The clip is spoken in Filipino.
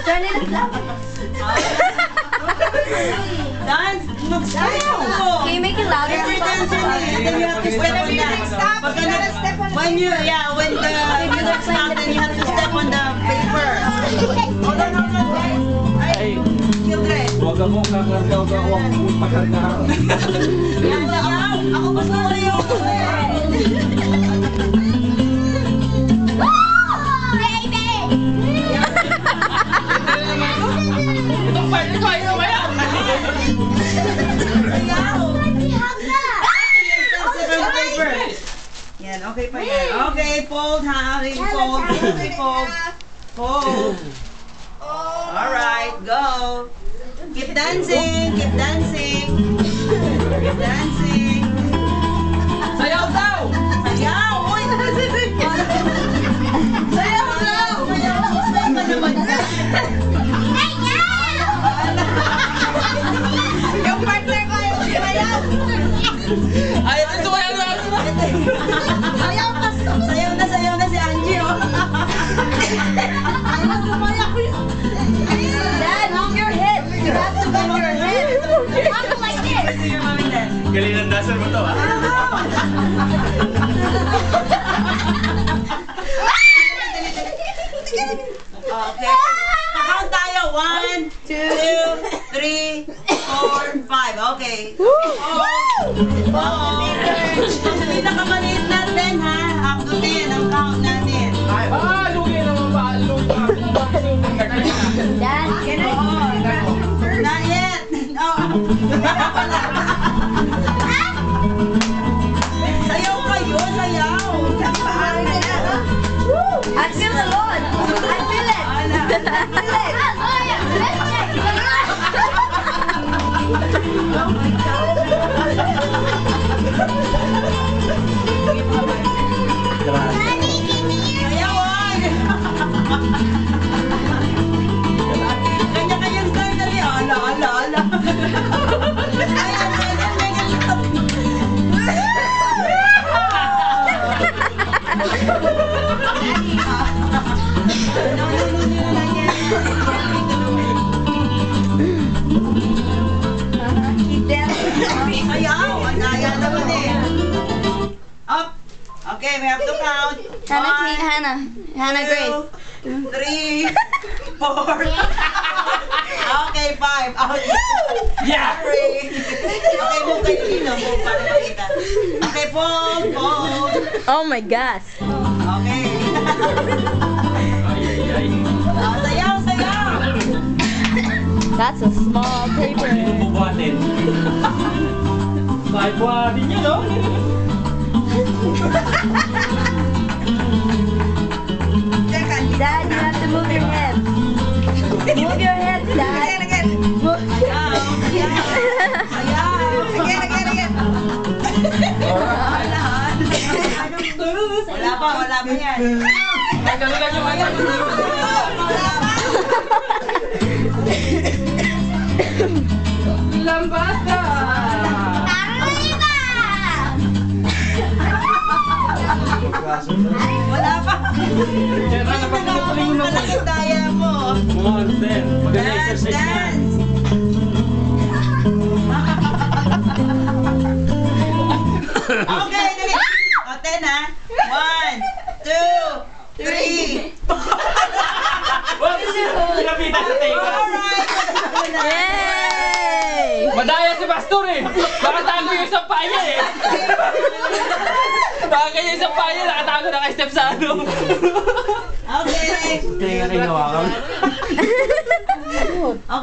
Turn it up. Dance! Can you make it louder? Every dance you need, then you have to step on that. When you, yeah, when the music stops, then you have to step on the paper. Hold on, hold on. Ay, children. Huwag akong kakargaw ka, huwag akong pakargaw. Yan, sayaw. Ako mas sayaw. Itong part, ito ba yan? Yan, okay pa yan. Okay, fold ha. Fold, fold. Fold. Alright, go. Keep dancing, keep dancing. Keep dancing. Sayaw daw! Sayaw! Uy! Sayaw daw! Sayaw ka naman ka. Yung partner ko yung sayaw. Ay, ito sumayaw na! Sayaw na si Angie, oh. Ayaw na sumaya ko yun. Dad, move your head. You have to move your head. Mom, like this. Do your mommy dance. Galing ng dancer mo to, ha? Okay. Count tayo. 1, 2, 3, 4, 5. Okay. Ang pinakamaliit natin, ha? Up to 10 ang count natin. Lugi naman ba? Dad, can I? Not yet. Oh. Sayaw kayo, sayaw. I feel the Lord. I feel it. I feel it. Let's check. Oh my God. Sayawan! Kanya-kanyang style dali. Ala, ala, ala. Ayan, ganyan, ganyan. Keep dancing. Ayaw! Ang daya naman eh. Up! Okay, we have to count. Hannah Grace. 3, 4. Okay, 5. Out. Yeah! Sorry. Okay, move kayo dito. Move para makita. Okay, fold, fold. Oh my gosh. Okay. Ay, ay, ay. Sayaw, sayaw. That's a small paper. Ito bubuhatin. Kahit buhatin nyo, no? Dad, you have to move your head. Move your head, Dad. Sayaw, sayaw. Sayaw. Wala pa yan. Nagkalulan yung ayaw. Wala pa. Lambada! Wala pa. Yan na, napagpuling na po. Malaking daya mo. Come on, then. Maganda Dance, exercise yan. dance. Okay, dali. O, 10 ha. 1, 2, 3. Wag! Pinapitan sa table. Alright. Yay! Madaya si Pastor eh! Nakatago yung isang paya eh! Baka yung isang paya, nakatago na kay step sa ano. Okay. Kaya nga kayo nawakan. Okay.